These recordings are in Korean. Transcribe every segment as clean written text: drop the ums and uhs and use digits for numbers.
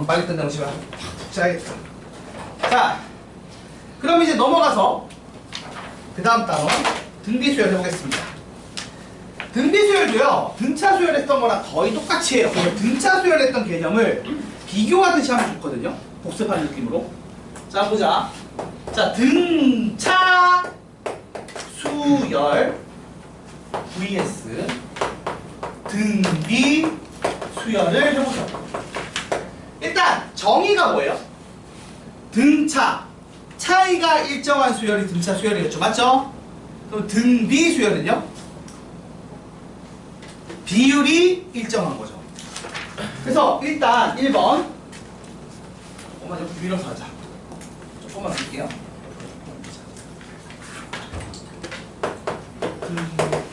빨리 끝나고 집에 푹 자야겠다. 자, 그럼 이제 넘어가서 그 다음 단원 등비수열 해보겠습니다. 등비수열도요, 등차 수열했던 거랑 거의 똑같이 해요. 등차 수열했던 개념을 비교하듯이 하면 좋거든요. 복습하는 느낌으로. 자, 보자. 자, 등차 수열 vs 등비 수열을 해보자. 일단 정의가 뭐예요? 등차 차이가 일정한 수열이 등차 수열이겠죠, 맞죠? 그럼 등비 수열은요? 비율이 일정한 거죠. 그래서 일단 1번 조금만 좀 밀어서 하자. 조금만 밀게요.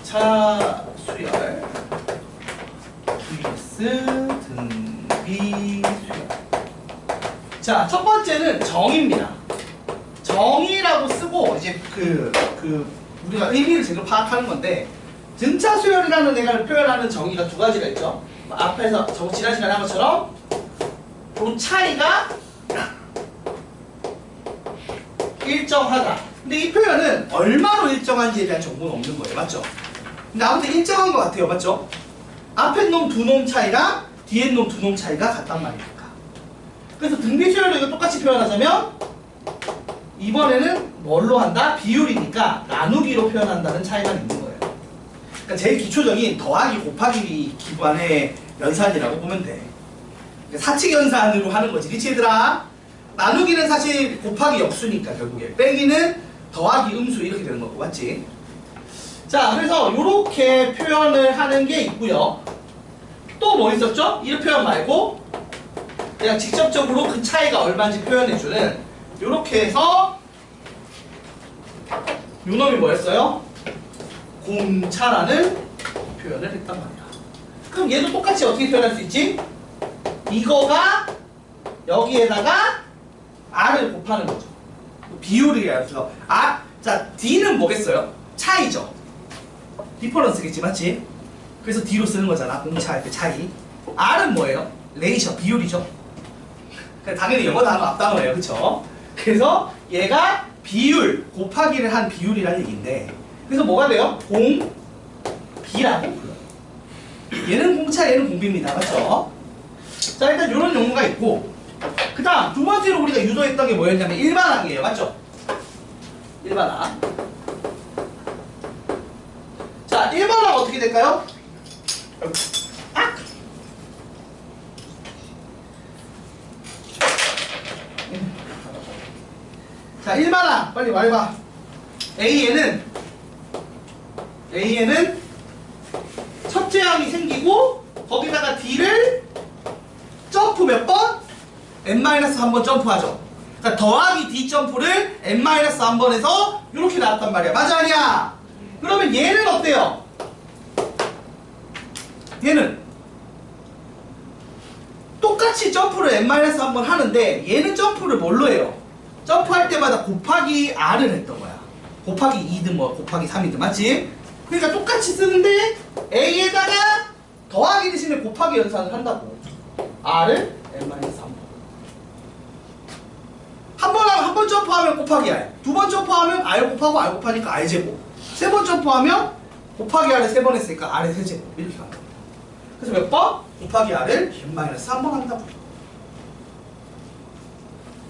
등차 수열 vs 등비 수열. 자, 첫 번째는 정의입니다. 정의라고 쓰고 이제 우리가 의미를 제대로 파악하는 건데, 등차 수열이라는 애가 표현하는 정의가 두 가지가 있죠. 앞에서 지난 시간에 한 것처럼 그 차이가 일정하다. 근데 이 표현은 얼마로 일정한지에 대한 정보는 없는 거예요, 맞죠? 근데 아무튼 일정한 것 같아요, 맞죠? 앞에 놈 두 놈 차이랑 뒤에 놈 두 놈 차이가 같단 말이니까. 그래서 등비 수열도 이거 똑같이 표현하자면 이번에는 뭘로 한다? 비율이니까 나누기로 표현한다는 차이가 있는 거예요. 그러니까 제일 기초적인 더하기 곱하기 기반의 연산이라고 보면 돼. 사칙 연산으로 하는 거지, 그치 얘들아? 나누기는 사실 곱하기 역수니까 결국에 빼기는 더하기 음수 이렇게 되는 거고, 맞지? 자, 그래서 이렇게 표현을 하는 게 있고요. 또 뭐 있었죠? 이 표현 말고 그냥 직접적으로 그 차이가 얼마인지 표현해주는, 이렇게 해서 요 놈이 뭐였어요? 공차라는 표현을 했단 말이야. 그럼 얘도 똑같이 어떻게 표현할 수 있지? 이거가 여기에다가 r을 곱하는 거죠. 비율이라 해서 자, d는 뭐겠어요? 차이죠. 디퍼런스겠지, 맞지? 그래서 d로 쓰는 거잖아, 공차할 때 차이. r은 뭐예요? 레이셔, 비율이죠. 당연히 영어 단어 앞단어예요, 그쵸? 그래서 얘가 비율, 곱하기를 한 비율이라는 얘기인데, 그래서 뭐가 돼요? 공비라고 불러요. 얘는 공차, 얘는 공비입니다, 맞죠? 자, 일단 이런 용어가 있고, 그 다음 두 번째로 우리가 유도했던 게 뭐였냐면 일반항이에요, 맞죠? 일반항. 자, 일반항 어떻게 될까요? 자, 일반항 빨리 말해봐. A에는 첫째 항이 생기고 거기다가 D를 점프 몇 번? n-1번 점프하죠. 그러니까 더하기 D 점프를 n-1번 해서 이렇게 나왔단 말이야. 맞아, 아니야? 그러면 얘는 어때요? 얘는 똑같이 점프를 n-1번 하는데 얘는 점프를 뭘로 해요? 점프할 때마다 곱하기 r을 했던 거야. 곱하기 2든 뭐 곱하기 3이든, 맞지? 그러니까 똑같이 쓰는데 A에다가 더하기 대신에 곱하기 연산을 한다고. r을 n-3번. 한 번 점프하면 곱하기 r, 두 번 점프하면 r 곱하고 r 곱하니까 r제곱, 세 번 점프하면 곱하기 r을 세 번 했으니까 r의 세제곱, 이렇게 간다. 그래서 몇 번? 곱하기 r을 n-3번 한다고.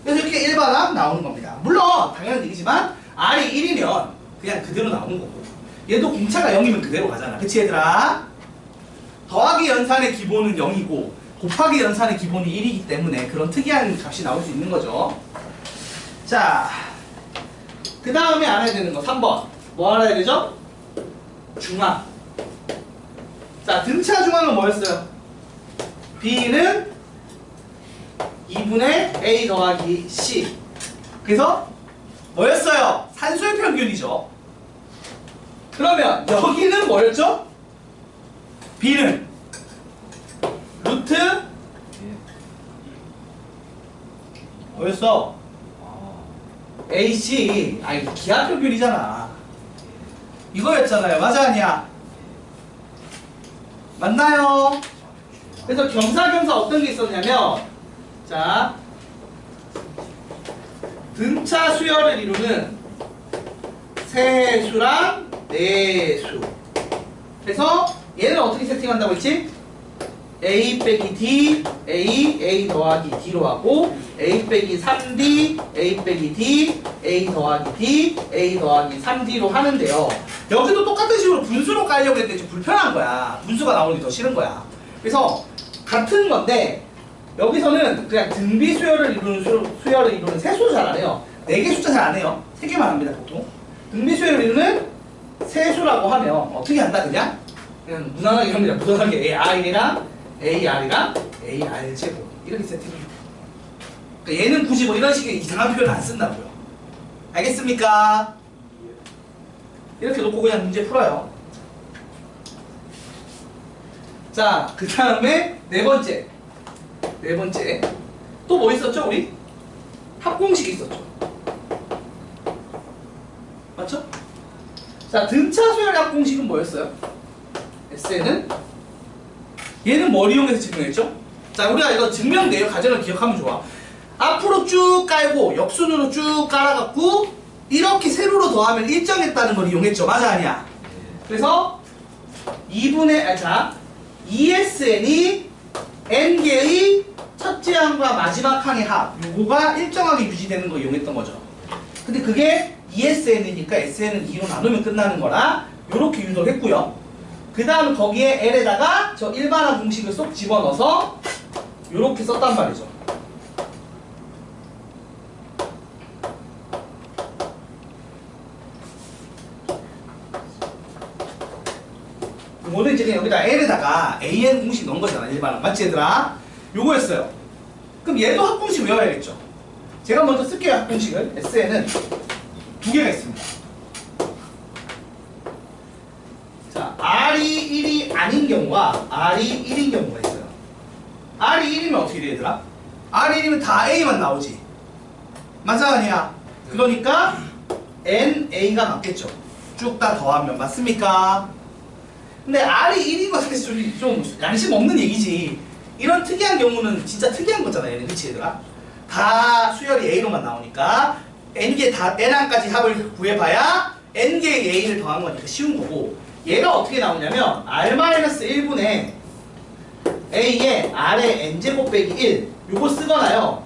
그래서 이렇게 일반항 나오는 겁니다. 물론 당연한 얘기지만 r이 1이면 그냥 그대로 나오는 거고, 얘도 공차가 0이면 그대로 가잖아, 그치 얘들아? 더하기 연산의 기본은 0이고 곱하기 연산의 기본이 1이기 때문에 그런 특이한 값이 나올 수 있는 거죠. 자, 그 다음에 알아야 되는 거 3번 뭐 알아야 되죠? 중항. 자, 등차 중항은 뭐였어요? B는 2분의 A 더하기 C. 그래서 뭐였어요? 산수의 평균이죠. 그러면 여기는 뭐였죠? B는 루트 뭐였어? AC. 아, 이거 기하 평균이잖아. 이거였잖아요. 맞아, 아니야? 맞나요? 그래서 겸사겸사 어떤 게 있었냐면 자, 등차 수열을 이루는 세수랑 내수. 그래서 얘는 어떻게 세팅한다고 했지? A 빼기 D, A 더하기 D로 하고 A 빼기 3D, A 빼기 D, A 더하기 D, A 더하기 3D로 하는데요. 여기도 똑같은 식으로 분수로 깔려고 했는데 좀 불편한 거야. 분수가 나오는 게 더 싫은 거야. 그래서 같은 건데 여기서는 그냥 등비 수열을 이루는 수열을 이루는 세수 잘 안 해요. 4개 숫자 잘 안 해요. 3개만 합니다 보통. 등비 수열을 이루는 세수라고 하면 어떻게 한다 그냥 무난하게 합니다. 무난하게 AI랑 AR이랑 AR 제곱 이렇게 세팅해요. 그러니까 얘는 굳이 뭐 이런 식의 이상한 표현 안 쓴다고요. 알겠습니까? 이렇게 놓고 그냥 문제 풀어요. 자, 그 다음에 네 번째 또 뭐 있었죠 우리? 합공식이 있었죠. 맞죠? 자, 등차 수열 합공식은 뭐였어요? SN은 얘는 뭘 이용해서 증명했죠? 자, 우리가 이거 증명 내역 과정을 기억하면 좋아. 앞으로 쭉 깔고 역순으로 쭉 깔아갖고 이렇게 세로로 더하면 일정했다는 걸 이용했죠. 맞아 아니야? 그래서 2분의 자 ESN이 n개의 첫째 항과 마지막 항의 합 요거가 일정하게 유지되는 거 이용했던 거죠. 근데 그게 ESN이니까 SN은 2로 나누면 끝나는 거라 요렇게 유도를 했고요. 그 다음 거기에 L에다가 저 일반항 공식을 쏙 집어넣어서 요렇게 썼단 말이죠. 요거는 이제 그냥 여기다 L에다가 AN 공식 넣은 거잖아. 일반항. 맞지 얘들아? 요거였어요. 그럼 얘도 합공식 외워야겠죠. 제가 먼저 쓸게요. 합공식을. SN은 2개가 있습니다. 자, R이 1이 아닌 경우와 R이 1인 경우가 있어요. R이 1이면 어떻게 돼 얘들아? R이 1이면 다 A만 나오지. 맞아 아니야? 그러니까 NA가 맞겠죠. 쭉 다 더하면 맞습니까? 근데 R이 1인 것 같아서 좀 양심 없는 얘기지. 이런 특이한 경우는 진짜 특이한 거잖아 얘는. 그치 얘들아? 다 수열이 A로만 나오니까 N개 다 N항까지 합을 구해봐야 N개의 A를 더한 거니까 쉬운 거고, 얘가 어떻게 나오냐면 R-1분의 A에 R의 N제곱 빼기 1 요거 쓰거나요,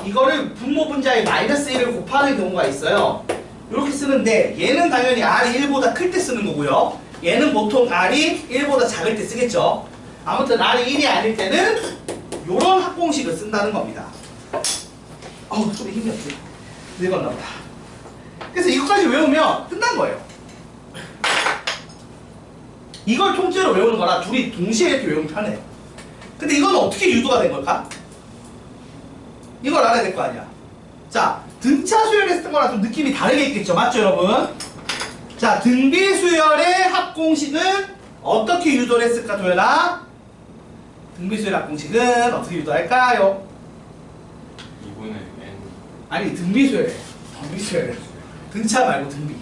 이거를 분모 분자에 마이너스 1을 곱하는 경우가 있어요. 이렇게 쓰는데 얘는 당연히 R이 1보다 클 때 쓰는 거고요, 얘는 보통 R이 1보다 작을 때 쓰겠죠. 아무튼 R이 1이 아닐 때는 요런 합공식을 쓴다는 겁니다. 어우 손에 힘이 없지. 늙었나 보다. 그래서 이것까지 외우면 끝난 거예요. 이걸 통째로 외우는 거라 둘이 동시에 이렇게 외우면 편해요. 근데 이건 어떻게 유도가 된 걸까? 이걸 알아야 될 거 아니야. 자, 등차 수열했을 거랑 좀 느낌이 다르게 있겠죠. 맞죠 여러분? 자, 등비 수열의 합공식은 어떻게 유도를 했을까 도현아? 등비 수열 합공식은 어떻게 유도할까요? 2분의 n. 아니 등비 수열이에요. 등비 수열. 등차 말고 등비.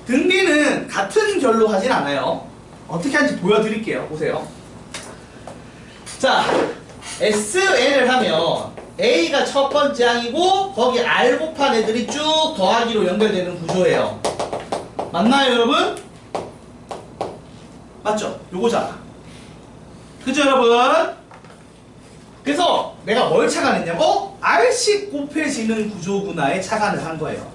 등비는 같은 결로 하진 않아요. 어떻게 하는지 보여드릴게요. 보세요. 자, SN을 하면 A가 첫 번째 항이고 거기 R 곱한 애들이 쭉 더하기로 연결되는 구조예요. 맞나요 여러분? 맞죠? 요거잖아. 그죠 여러분? 그래서 내가 뭘 착안했냐면 R씩 곱해지는 구조구나에 착안을 한 거예요.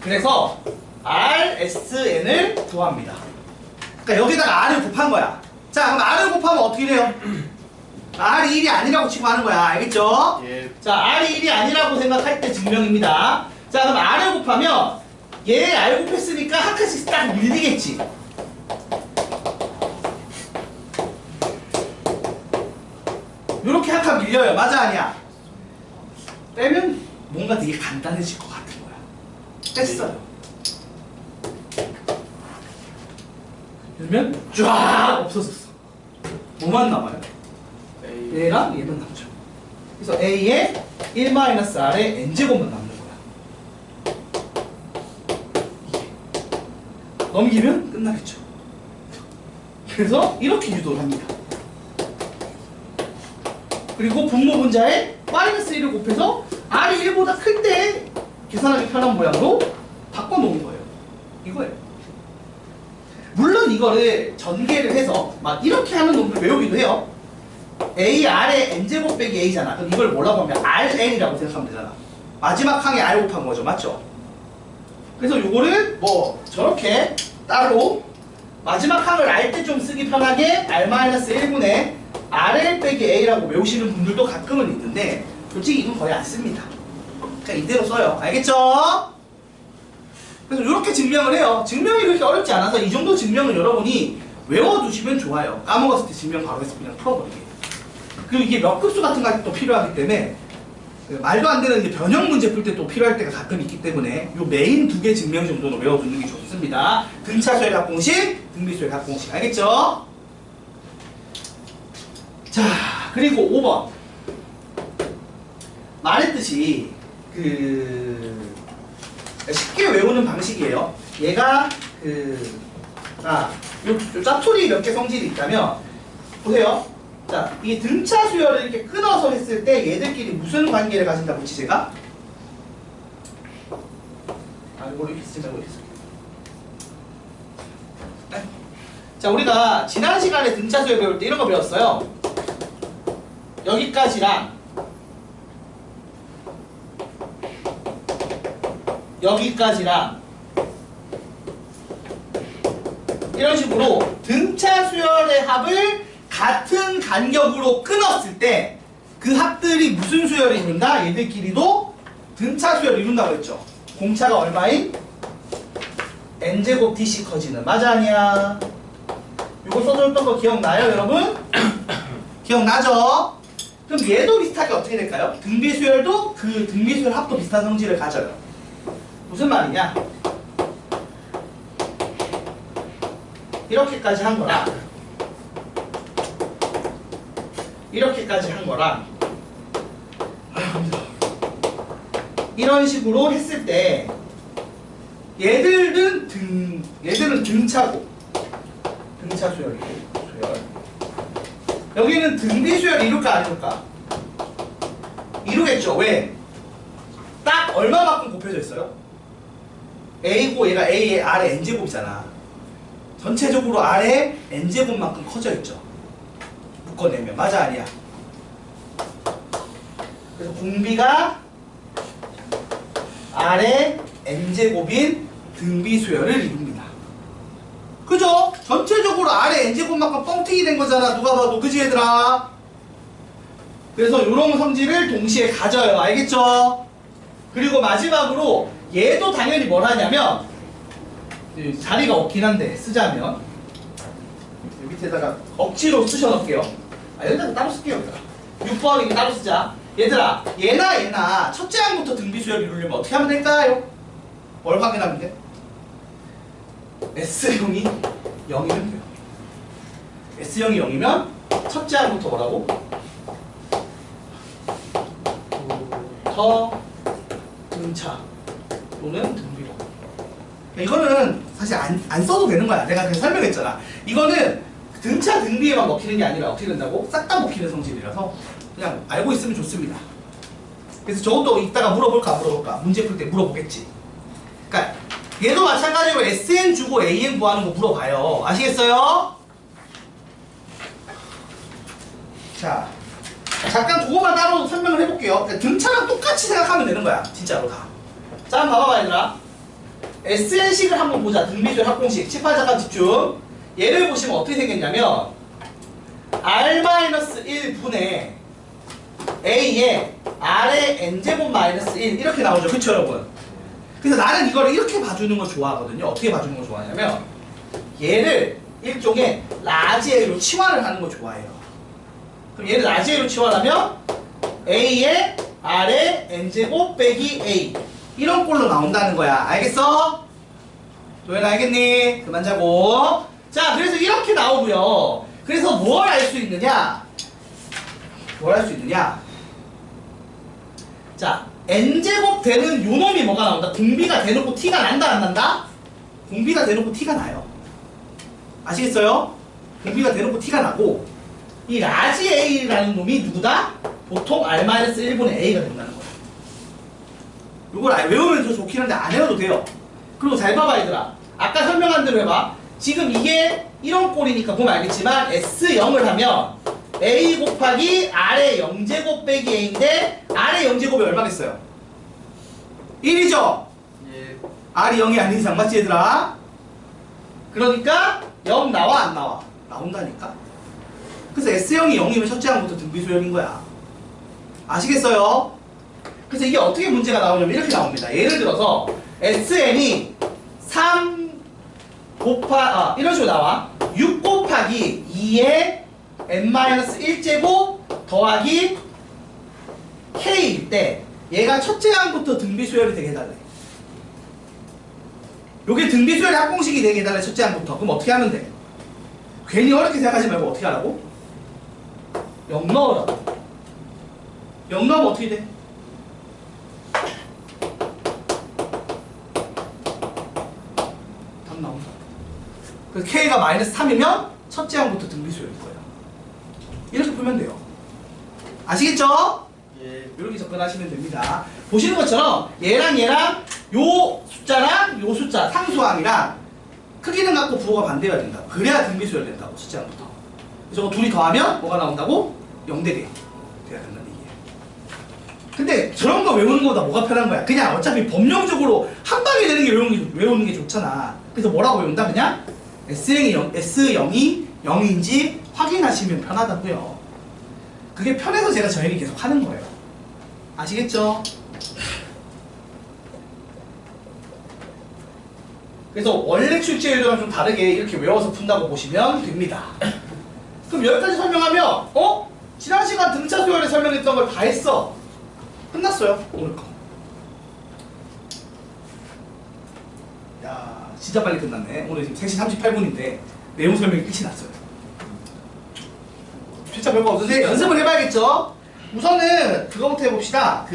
그래서 RSN을 구합니다. 그러니까 여기다가 R을 곱한 거야. 자, 그럼 R을 곱하면 어떻게 돼요? R이 1이 아니라고 치고 하는 거야. 알겠죠? 예. 자, R이 1이 아니라고 생각할 때 증명입니다. 자, 그럼 R을 곱하면 얘 R 곱했으니까 한 칸씩 딱 밀리겠지. 요렇게 한 칸 밀려요. 맞아 아니야? 빼면 뭔가 되게 간단해질 것 같은 거야. 뺐어요. 그러면 쫙 없어졌어. 뭐만 남아요? 얘랑 얘만 남죠. 그래서 A에 1-R에 N제곱만 남는 거야. 이게. 넘기면 끝나겠죠. 그래서 이렇게 유도를 합니다. 그리고 분모 분자에 마이너스 1을 곱해서 r이 1보다 클 때 계산하기 편한 모양으로 바꿔놓은 거예요. 이거예요. 물론 이거를 전개를 해서 막 이렇게 하는 놈들 외우기도 해요. AR의 n제곱 빼기 A잖아. 그럼 이걸 뭐라고 하면 RN이라고 생각하면 되잖아. 마지막 항에 R 곱한 거죠. 맞죠? 그래서 요거를 뭐 저렇게 따로 마지막 항을 알 때 좀 쓰기 편하게 R-1분의 RL 빼기 A라고 외우시는 분들도 가끔은 있는데 솔직히 이건 거의 안 씁니다. 그냥 이대로 써요. 알겠죠? 그래서 이렇게 증명을 해요. 증명이 그렇게 어렵지 않아서 이 정도 증명을 여러분이 외워두시면 좋아요. 까먹었을 때 증명 바로 해서 그냥 풀어버리게. 그리고 이게 몇 급수 같은 거 또 필요하기 때문에 말도 안 되는 이제 변형 문제 풀 때 또 필요할 때가 가끔 있기 때문에 요 메인 2개 증명 정도는 외워두는 게 좋습니다. 등차수열 합공식, 등비수열 합공식. 알겠죠? 자, 그리고 5번. 말했듯이 쉽게 외우는 방식이에요. 얘가 요 짜투리 몇 개 성질이 있다면 보세요. 자, 이 등차 수열을 이렇게 끊어서 했을 때 얘들끼리 무슨 관계를 가진다고 했지 제가? 이걸 이렇게 쓰지 말고 이렇게 쓸게요. 자, 우리가 지난 시간에 등차 수열 배울 때 이런 거 배웠어요. 여기까지랑 여기까지랑 이런 식으로 등차 수열의 합을 같은 간격으로 끊었을 때 그 합들이 무슨 수열을 이룬다? 얘들끼리도 등차 수열을 이룬다고 했죠. 공차가 얼마인? n제곱 dc 커지는. 맞아 아니야? 이거 써줬던 거 기억나요 여러분? 기억나죠? 그럼 얘도 비슷하게 어떻게 될까요? 등비수열도 그 등비수열 합도 비슷한 성질을 가져요. 무슨 말이냐? 이렇게까지 한 거랑 이렇게까지 한 거랑 이런 식으로 했을 때 얘들은 등차고 등차 수열이고 수열. 여기는 등비 수열 이룰까 안 이룰까? 이루겠죠. 왜? 딱 얼마만큼 곱해져 있어요? A고 얘가 A의 R의 N제곱이잖아. 전체적으로 R의 N제곱만큼 커져 있죠. 묶어내면. 맞아 아니야? 그래서 공비가 R의 N제곱인 등비수열을 이룹니다. 그죠? 전체적으로 R의 N제곱만큼 뻥튀기 된 거잖아. 누가 봐도. 그지 얘들아? 그래서 이런 성질을 동시에 가져요. 알겠죠? 그리고 마지막으로 얘도 당연히 뭘 하냐면 자리가 없긴 한데 쓰자면 여기 밑에다가 억지로 쓰셔 놓을게요. 여기다가 따로 쓸게요. 6번 이거 따로 쓰자. 얘들아 얘나 첫째 항부터 등비수열 이루려면 어떻게 하면 될까요? 뭘 확인하면 돼? S형이 0이면 돼요. S형이 0이면 첫째 항부터 뭐라고? 더 등차 또는 등비로. 이거는 사실 안 써도 되는 거야. 내가 그냥 설명했잖아. 이거는 등차 등비에만 먹히는 게 아니라 어떻게 된다고? 싹 다 먹히는 성질이라서 그냥 알고 있으면 좋습니다. 그래서 저것도 이따가 물어볼까? 문제 풀 때 물어보겠지. 그러니까 얘도 마찬가지로 SN 주고 AN 구하는 거 물어봐요. 아시겠어요? 자, 잠깐 그거만 따로 설명을 해볼게요. 그러니까 등차랑 똑같이 생각하면 되는 거야. 진짜로 다. 자, 한번 봐봐봐 얘들아. SN식을 한번 보자. 등비수열 합공식. 18 잠깐 집중. 얘를 보시면 어떻게 생겼냐면 R-1분의 A에 R의 N제곱 마이너스 1 이렇게 나오죠. 그쵸 여러분? 그래서 나는 이거를 이렇게 봐주는 걸 좋아하거든요. 어떻게 봐주는 걸 좋아하냐면 얘를 일종의 라지 A로 치환을 하는 걸 좋아해요. 그럼 얘를 라지 A로 치환하면 A에 R의 N제곱 빼기 A 이런 꼴로 나온다는 거야. 알겠어? 도현아 알겠니? 그만 자고. 자, 그래서 이렇게 나오고요. 그래서 뭘 알 수 있느냐? 자, n제곱 되는 요 놈이 뭐가 나온다? 공비가 대놓고 t가 난다 안 난다? 공비가 대놓고 t가 나요. 아시겠어요? 공비가 대놓고 t가 나고 이 라지 A라는 놈이 누구다? 보통 R-1분의 A가 된다는 거야. 이걸 외우면 더 좋긴 한데 안 외워도 돼요. 그리고 잘 봐봐 얘들아. 아까 설명한 대로 해봐. 지금 이게 이런 꼴이니까 보면 알겠지만 S0을 하면 A 곱하기 R의 0제곱 빼기 A인데 R의 0제곱이 얼마겠어요? 1이죠? 예. R이 0이 아닌 이상 맞지 얘들아? 그러니까 0 나와 안 나와? 나온다니까? 그래서 S0이 0이면 첫째 항부터 등비수열인 거야. 아시겠어요? 그래서 이게 어떻게 문제가 나오냐면 이렇게 나옵니다. 예를 들어서 SN이 3 이런 식으로 나와. 6 곱하기 2의 n-1제곱 더하기 k일 때 얘가 첫째 항부터 등비수열이 되게 해달래. 요게 등비수열의 합공식이 되게 해달래. 첫째 항부터. 그럼 어떻게 하면 돼? 괜히 어렵게 생각하지 말고 어떻게 하라고? 0 넣으라고. 0 넣으면 어떻게 돼? 답 나온다. 그래서 K가 마이너스 3이면 첫째 항부터 등비수열일 거예요. 이렇게 풀면 돼요. 아시겠죠? 예. 이렇게 접근하시면 됩니다. 보시는 것처럼 얘랑 요 숫자랑 요 숫자 상수항이랑 크기는 같고 부호가 반대가 된다. 그래야 등비수열 된다고 첫째 항부터. 저거 둘이 더하면 뭐가 나온다고? 0대 돼야 된다는 얘기예요. 근데 저런 거 외우는 거보다 뭐가 편한 거야? 그냥 어차피 법령적으로 한 방에 되는 게 외우는 게 좋잖아. 그래서 뭐라고 외운다? 그냥 S0이 0인지 확인하시면 편하다고요. 그게 편해서 제가 저 얘기 계속 하는 거예요. 아시겠죠? 그래서 원래 출제율이랑 좀 다르게 이렇게 외워서 푼다고 보시면 됩니다. 그럼 여기까지 설명하면 지난 시간 등차 수열에 설명했던 걸 다 했어. 끝났어요. 오늘 거. 야, 진짜 빨리 끝났네. 오늘 지금 3시 38분인데 내용 설명이 끝이 났어요. 진짜 별거 없는데 연습을 해봐야겠죠? 우선은 그거부터 해봅시다.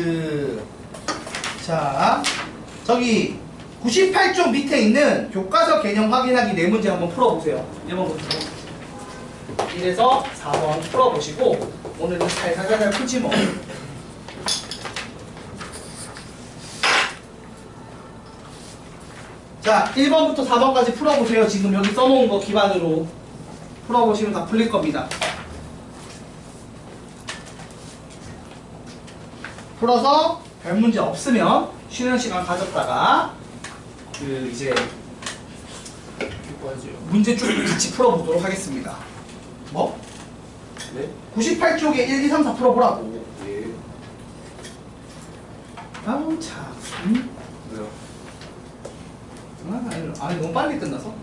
자, 저기 98쪽 밑에 있는 교과서 개념 확인하기 4문제 한번 풀어보세요. 1번부터 1에서 4번 풀어보시고 오늘은 살살살살 풀지 뭐. 자, 1번부터 4번까지 풀어보세요. 지금 여기 써놓은 거 기반으로 풀어보시면 다 풀릴 겁니다. 풀어서 별 문제 없으면 쉬는 시간 가졌다가 이제 문제 쭉 같이 풀어보도록 하겠습니다. 뭐? 네? 98쪽에 1, 2, 3, 4 풀어보라고. 예. 아우 참. 왜요? 아니 너무 빨리 끝나서.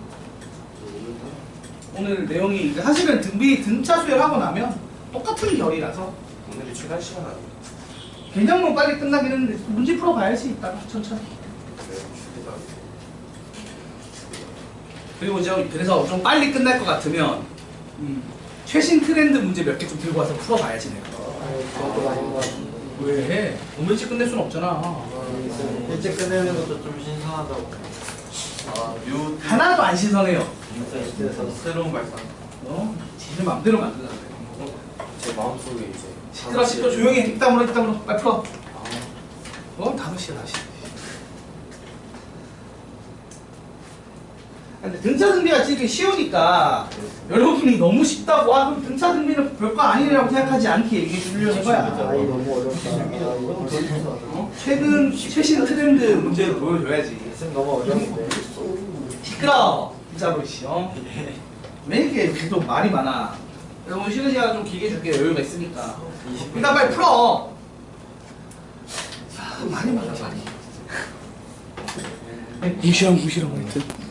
오늘 내용이 사실은 등차 수열하고 나면 똑같은 결이라서 오늘이 출발 시간 아니에요? 개념은 빨리 끝나긴 했는데 문제 풀어봐야지 이따가 천천히. 네, 출발 안 돼요. 그리고 이제 그래서 좀 빨리 끝날 것 같으면 최신 트렌드 문제 몇 개 좀 들고 와서 풀어봐야지 내가. 저도 많이 봤는데 왜? 너무 일찍 끝낼 순 없잖아. 일찍 끝내는 것도 좀 신선하다고. 요 하나도 안 신선해요. 그래서 새로운 발상. 지들 맘대로 만들잖아. 제 마음속에 이제 시끄러 조용히 해. 입다물어 빨리 풀어. 5시야 다시. 근데 등차 등비가 되게 쉬우니까 여러분이 너무 쉽다고 그럼 등차 등비는 별거 아니라고 생각하지 않게 얘기해 주려는 거야. 아이 너무 어렵다. 이건 최신 트렌드 문제를 보여줘야지. 쌤 너무 어려운데. 시끄러. 진짜로 왜 이렇게 계속 말이 많아? 여러분 쉬는 시간 좀 길게 줄게. 여유가 있으니까. 일단 빨리 풀어. 말이 많아 말이. 무시하고 하여튼.